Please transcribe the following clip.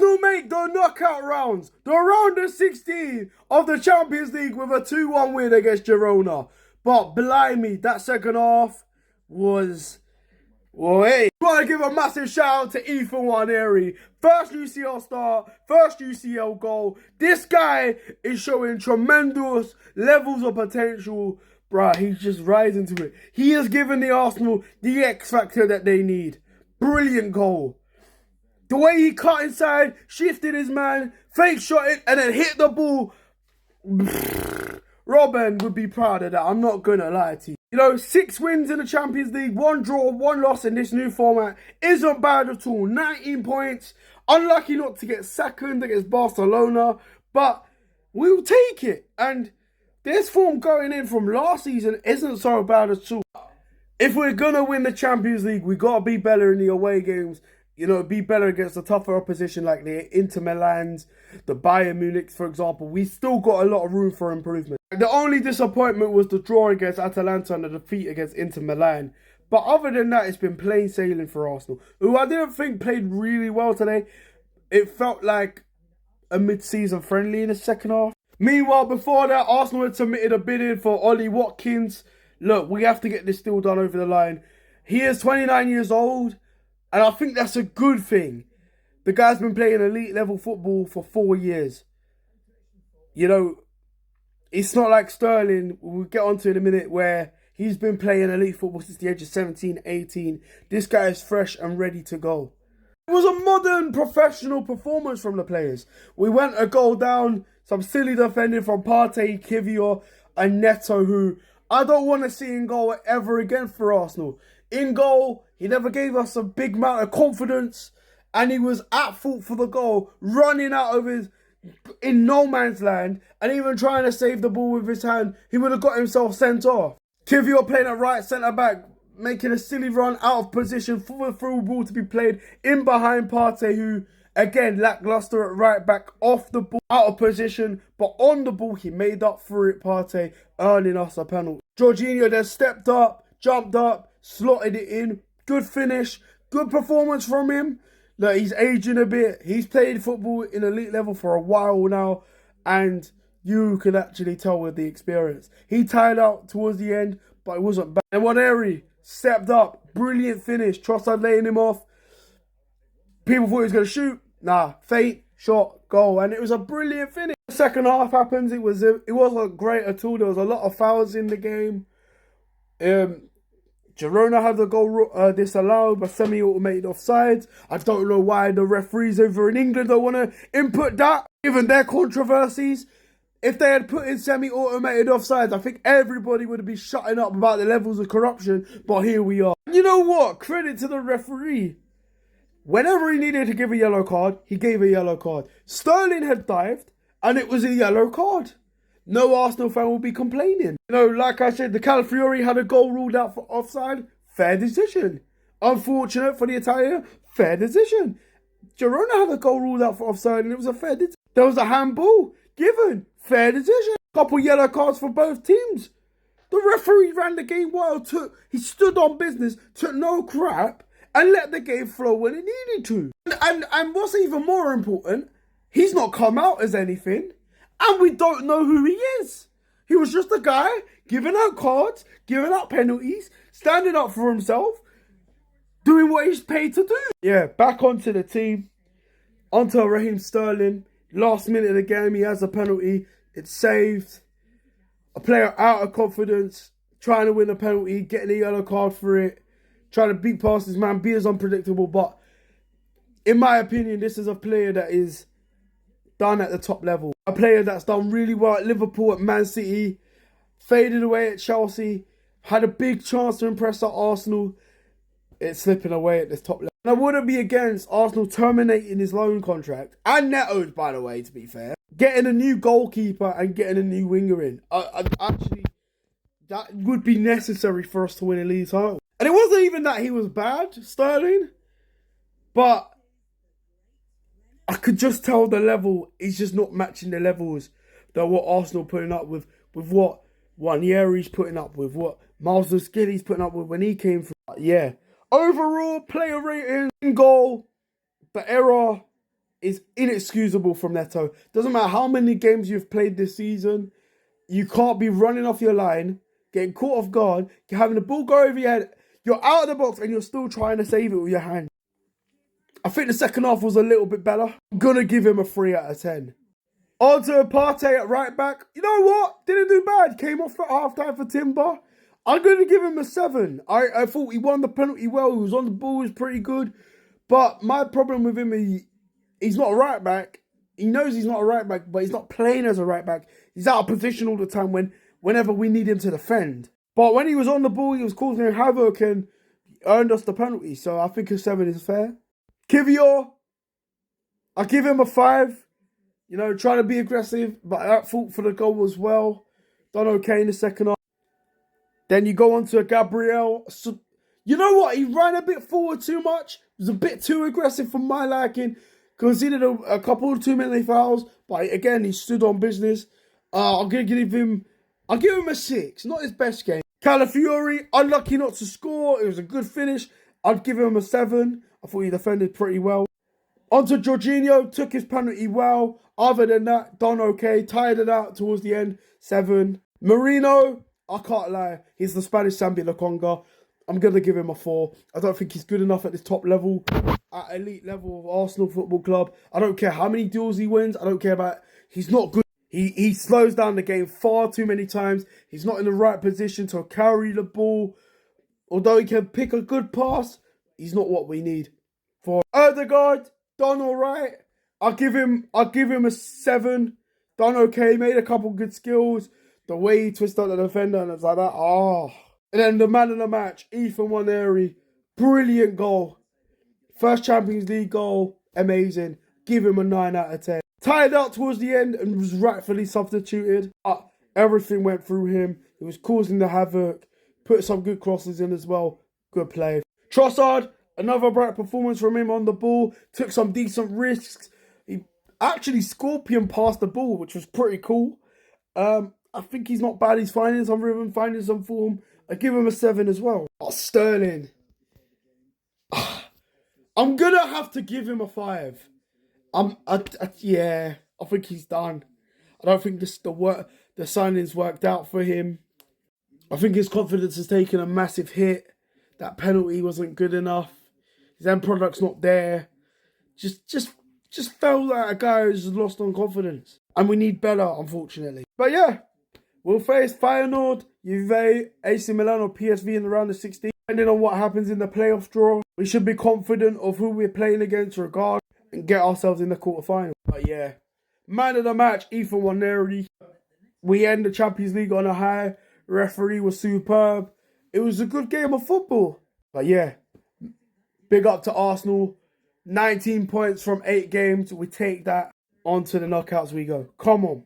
Arsenal make the knockout rounds, the round of 16 of the Champions League with a 2-1 win against Girona. But blimey, that second half was... Well, hey, I want to give a massive shout out to Ethan Nwaneri. First UCL start, first UCL goal. This guy is showing tremendous levels of potential. Bruh, he's just rising to it. He has given the Arsenal the X factor that they need. Brilliant goal. The way he cut inside, shifted his man, fake shot it, and then hit the ball. Robin would be proud of that. I'm not going to lie to you. You know, 6 wins in the Champions League, 1 draw, 1 loss in this new format isn't bad at all. 19 points. Unlucky not to get second against Barcelona, but we'll take it. And this form going in from last season isn't so bad at all. If we're going to win the Champions League, we got to be better in the away games. You know, be better against a tougher opposition like the Inter Milans, the Bayern Munich, for example. We still got a lot of room for improvement. The only disappointment was the draw against Atalanta and the defeat against Inter Milan. But other than that, it's been plain sailing for Arsenal, who I didn't think played really well today. It felt like a mid-season friendly in the second half. Meanwhile, before that, Arsenal had submitted a bid in for Ollie Watkins. Look, we have to get this deal done over the line. He is 29 years old. And I think that's a good thing. The guy's been playing elite level football for 4 years. You know, it's not like Sterling, we'll get on to in a minute, where he's been playing elite football since the age of 17, 18. This guy is fresh and ready to go. It was a modern professional performance from the players. We went a goal down, some silly defending from Partey, Kivior and Neto, who I don't want to see in goal ever again for Arsenal. In goal, he never gave us a big amount of confidence, and he was at fault for the goal, running out of his, in no man's land, and even trying to save the ball with his hand. He would have got himself sent off. Kivior playing at right centre-back, making a silly run out of position for the through ball to be played in behind Partey, who, again, lacklustre at right back, off the ball, out of position, but on the ball, he made up for it, Partey, earning us a penalty. Jorginho then stepped up, jumped up, slotted it in. Good finish. Good performance from him. Look, he's aging a bit. He's played football in elite level for a while now. And you can actually tell with the experience. He tied out towards the end, but it wasn't bad. And Nwaneri stepped up. Brilliant finish. Trossard laying him off. People thought he was going to shoot. Nah, feint, shot, goal. And it was a brilliant finish. The second half happens. It wasn't great at all. There was a lot of fouls in the game. Girona had the goal disallowed by semi-automated offsides. I don't know why the referees over in England don't want to input that, given their controversies. If they had put in semi-automated offsides, I think everybody would be shutting up about the levels of corruption, but here we are. You know what? Credit to the referee. Whenever he needed to give a yellow card, he gave a yellow card. Sterling had dived, and it was a yellow card. No Arsenal fan will be complaining. You know, like I said, the Calafiori had a goal ruled out for offside. Fair decision. Unfortunate for the Italian. Fair decision. Girona had a goal ruled out for offside and it was a fair decision. There was a handball given. Fair decision. Couple yellow cards for both teams. The referee ran the game well. He stood on business, took no crap, and let the game flow when it needed to. And what's even more important, he's not come out as anything. And we don't know who he is. He was just a guy giving out cards, giving out penalties, standing up for himself, doing what he's paid to do. Yeah, back onto the team. Onto Raheem Sterling. Last minute of the game, he has a penalty. It's saved. A player out of confidence, trying to win a penalty, getting a yellow card for it, trying to beat past his man, be as unpredictable. But in my opinion, this is a player that is done at the top level. A player that's done really well at Liverpool, at Man City, faded away at Chelsea, had a big chance to impress at Arsenal. It's slipping away at this top level. And I wouldn't be against Arsenal terminating his loan contract, and Neto's, by the way, to be fair, getting a new goalkeeper and getting a new winger in. Actually, that would be necessary for us to win a league title. And it wasn't even that he was bad, Sterling, but I could just tell the level, he's just not matching the levels that what Arsenal putting up with what Nwaneri's putting up with, what Miles Skilly's putting up with when he came from. Yeah. Overall, player rating, in goal, the error, is inexcusable from Neto. Doesn't matter how many games you've played this season, you can't be running off your line, getting caught off guard, having the ball go over your head. You're out of the box and you're still trying to save it with your hand. I think the second half was a little bit better. I'm going to give him a 3 out of 10. On to Partey at right back. You know what? Didn't do bad. Came off at half time for Timber. I'm going to give him a 7. I thought he won the penalty well. He was on the ball. He was pretty good. But my problem with him, he's not a right back. He knows he's not a right back, but he's not playing as a right back. He's out of position all the time whenever we need him to defend. But when he was on the ball, he was causing havoc and earned us the penalty. So I think a 7 is fair. Kivior, I give him a 5. You know, trying to be aggressive, but at fault for the goal as well. Done okay in the second half. Then you go on to Gabriel. So, you know what? He ran a bit forward too much. He was a bit too aggressive for my liking. Conceded a couple of too many fouls. But again, he stood on business. I'll give him a 6. Not his best game. Calafiori, unlucky not to score. It was a good finish. I'd give him a 7. I thought he defended pretty well. On to Jorginho, took his penalty well. Other than that, done okay. Tired it out towards the end, 7. Merino, I can't lie. He's the Spanish Sambi Lokonga. I'm going to give him a 4. I don't think he's good enough at this top level, at elite level of Arsenal Football Club. I don't care how many duels he wins. I don't care about... He's not good. He slows down the game far too many times. He's not in the right position to carry the ball. Although he can pick a good pass, he's not what we need. For Ødegaard, done all right. I'll give him a 7. Done okay. Made a couple good skills. The way he twisted out the defender and it's like that. Oh. And then the man of the match, Ethan Nwaneri. Brilliant goal. First Champions League goal. Amazing. Give him a 9 out of 10. Tired out towards the end and was rightfully substituted. Everything went through him. He was causing the havoc. Put some good crosses in as well. Good play. Trossard. Another bright performance from him on the ball. Took some decent risks. He actually scorpion passed the ball, which was pretty cool. I think he's not bad. He's finding some rhythm, finding some form. I give him a 7 as well. Oh, Sterling. I'm going to have to give him a 5. Yeah, I think he's done. I don't think the signings worked out for him. I think his confidence has taken a massive hit. That penalty wasn't good enough. His end product's not there. Just felt like a guy who's lost on confidence. And we need better, unfortunately. But yeah, we'll face Feyenoord, Juve, AC Milan or PSV in the round of 16. Depending on what happens in the playoff draw, we should be confident of who we're playing against regard and get ourselves in the quarterfinal. But yeah, man of the match, Ethan Nwaneri. We end the Champions League on a high. Referee was superb. It was a good game of football. But yeah, big up to Arsenal. 19 points from 8 games. We take that on to the knockouts we go. Come on.